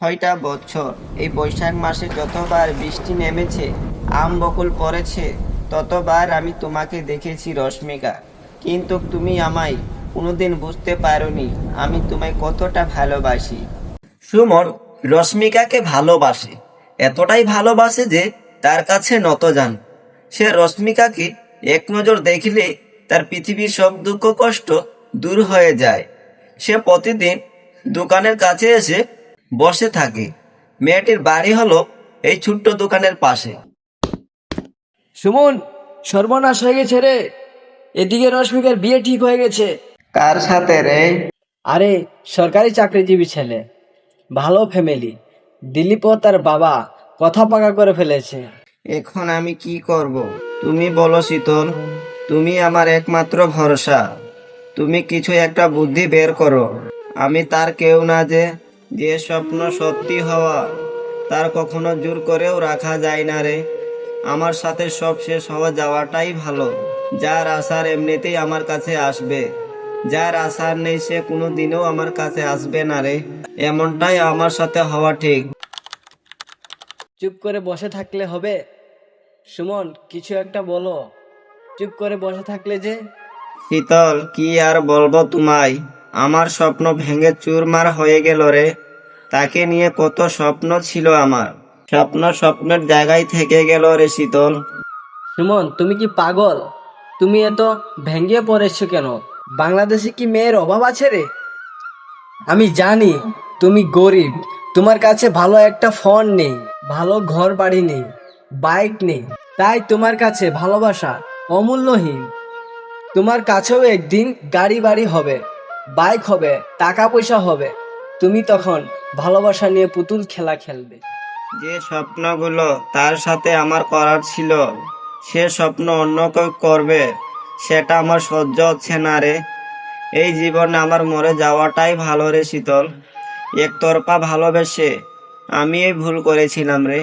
ছয়টা বছর এই বৈশাখ মাসে যতবার বৃষ্টি নেমেছে, আম বকুল পড়েছে, ততবার আমি তোমাকে দেখেছি রশ্মিকা। কিন্তু তুমি আমায় কোনোদিন বুঝতে পারোনি আমি তোমায় কতটা ভালোবাসি। সুমন রশ্মিকাকে ভালোবাসে, এতটাই ভালোবাসে যে তার কাছে নতজান। সে রশ্মিকাকে এক নজর দেখলে তার পৃথিবীর সব দুঃখ কষ্ট দূর হয়ে যায়। সে প্রতিদিন দোকানের কাছে এসে বসে থাকে। মেয়েটির বাড়ি হলো এই ছোট্ট দোকানের পাশে। সুমন, সর্বনাশ হয়ে গেছে রে। এদিকে রশ্মিকার বিয়ে ঠিক হয়ে গেছে। কার সাথে রে? আরে, সরকারি চাকরিজীবী ছেলে, ভালো ফ্যামিলি। দিলীপ ও তার বাবা কথা পাকা করে ফেলেছে। এখন আমি কি করব? তুমি বলো শীতল, তুমি আমার একমাত্র ভরসা। তুমি কিছু একটা বুদ্ধি বের করো। আমি তার কেউ না, যে স্বপ্ন সত্যি হওয়া তার কখনো জোর করেও রাখা যায় না রে। আমার সাথে সব শেষ হওয়া যাওয়াটাই ভালো। যার আশার এমনিতেই আমার কাছে আসবে, যার আশার নেই সে কোনো দিনও আমার কাছে আসবে না রে। এমনটাই আমার সাথে হওয়া ঠিক। চুপ করে বসে থাকলে হবে? সুমন, কিছু একটা বলো। চুপ করে বসে থাকলে যে। শীতল, কি আর বলবো তোমায়, আমার স্বপ্ন ভেঙে চুরমার হয়ে গেল রে। তাকে নিয়ে কত স্বপ্ন ছিল আমার, স্বপ্ন স্বপ্নের জায়গায় থেকে গেল রে শীতল। সুমন, তুমি কি পাগল? তুমি এত ভেঙে পড়েছো কেন? বাংলাদেশে কি মেয়ের অভাব আছে রে? আমি জানি তুমি গরিব, তোমার কাছে ভালো একটা ফোন নেই, ভালো ঘর বাড়ি নেই, বাইক নেই, তাই তোমার কাছে ভালোবাসা অমূল্যহীন। তোমার কাছেও একদিন গাড়ি বাড়ি হবে, বাইক হবে, টাকা পয়সা হবে। তুমি তখন ভালোবাসা নিয়ে পুতুল খেলা খেলবে। যে স্বপ্নগুলো তার সাথে আমার করার ছিল, সে স্বপ্ন অন্য কেউ করবে, সেটা আমার সহ্য হচ্ছে না রে। এই জীবনে আমার মরে যাওয়াটাই ভালো রে শীতল। একতরফা ভালোবেসে আমি এই ভুল করেছিলাম রে।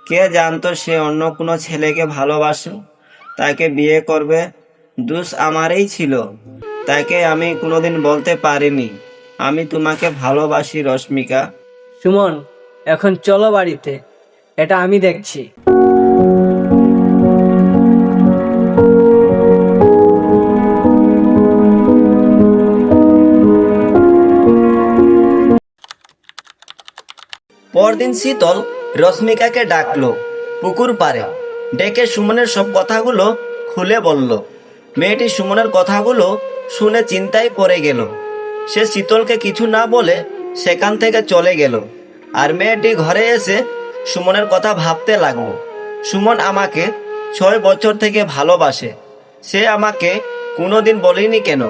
কে জানতো সে অন্য কোনো ছেলেকে ভালোবাসে, তাকে বিয়ে করবে। দোষ আমারই ছিল, তাকে আমি কোনোদিন বলতে পারিনি আমি তোমাকে ভালোবাসি রশ্মিকা। সুমন, এখন চলো বাড়িতে, এটা আমি দেখছি। পরদিন শীতল রশ্মিকাকে ডাকলো পুকুর পাড়ে, ডেকে সুমনের সব কথাগুলো খুলে বলল। মেয়েটি সুমনের কথাগুলো শুনে চিন্তায় পড়ে গেল। সে শীতলকে কিছু না বলে সেখান থেকে চলে গেল। আর মেয়েটি ঘরে এসে সুমনের কথা ভাবতে লাগলো। সুমন আমাকে 6 বছর থেকে ভালোবাসে, সে আমাকে কোনোদিন বলেনি কেন?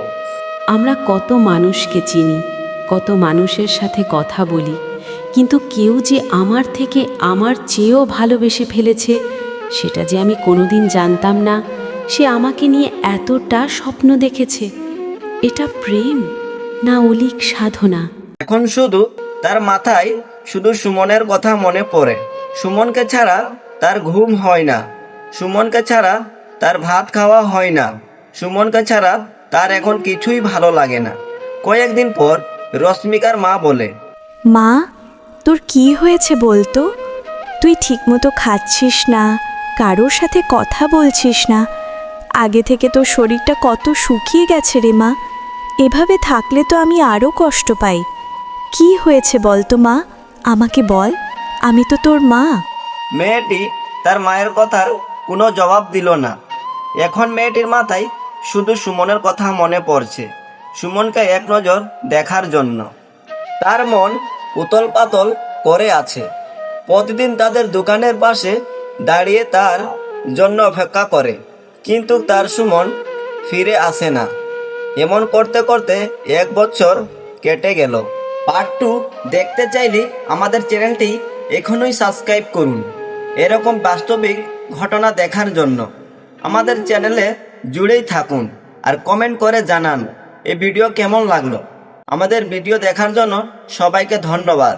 আমরা কত মানুষকে চিনি, কত মানুষের সাথে কথা বলি, কিন্তু কেউ যে আমার থেকে আমার চেয়েও ভালোবেসে ফেলেছে সেটা যে আমি কোনোদিন জানতাম না। সে আমাকে নিয়ে এতটা স্বপ্ন দেখেছে। এটা প্রেম না অলীক সাধনা? এখন শুধু তার মাথায় শুধু সুমনের কথা মনে পড়ে। সুমনকে ছাড়া তার ঘুম হয় না, সুমনকে ছাড়া তার ভাত খাওয়া হয় না, সুমনকে ছাড়া তার এখন কিছুই ভালো লাগে না। কয়েকদিন পর রশ্মিকার মা বলে, মা, তোর কি হয়েছে বলতো? তুই ঠিকমতো খাচ্ছিস না, কারোর সাথে কথা বলছিস না। আগে থেকে তোর শরীরটা কত শুকিয়ে গেছে রে মা। এভাবে থাকলে তো আমি আরও কষ্ট পাই। কি হয়েছে বলতো মা? আমাকে বল, আমি তো তোর মা। মেয়েটি তার মায়ের কথার কোনো জবাব দিল না। এখন মেয়েটির মাথায় শুধু সুমনের কথা মনে পড়ছে, সুমনকে এক নজর দেখার জন্য। তার মন উতল পাতল করে আছে। প্রতিদিন তাদের দোকানের পাশে দাঁড়িয়ে তার জন্য অপেক্ষা করে, কিন্তু তার সুমন ফিরে আসে না। এমন করতে করতে 1 বছর কেটে গেল। পার্ট 2 দেখতে চাইলে আমাদের চ্যানেলটি এখনই সাবস্ক্রাইব করুন এরকম বাস্তবিক ঘটনা দেখার জন্য। আমাদের চ্যানেলে জুড়েই থাকুন আর কমেন্ট করে জানান এই ভিডিও কেমন লাগলো। আমাদের ভিডিও দেখার জন্য সবাইকে ধন্যবাদ।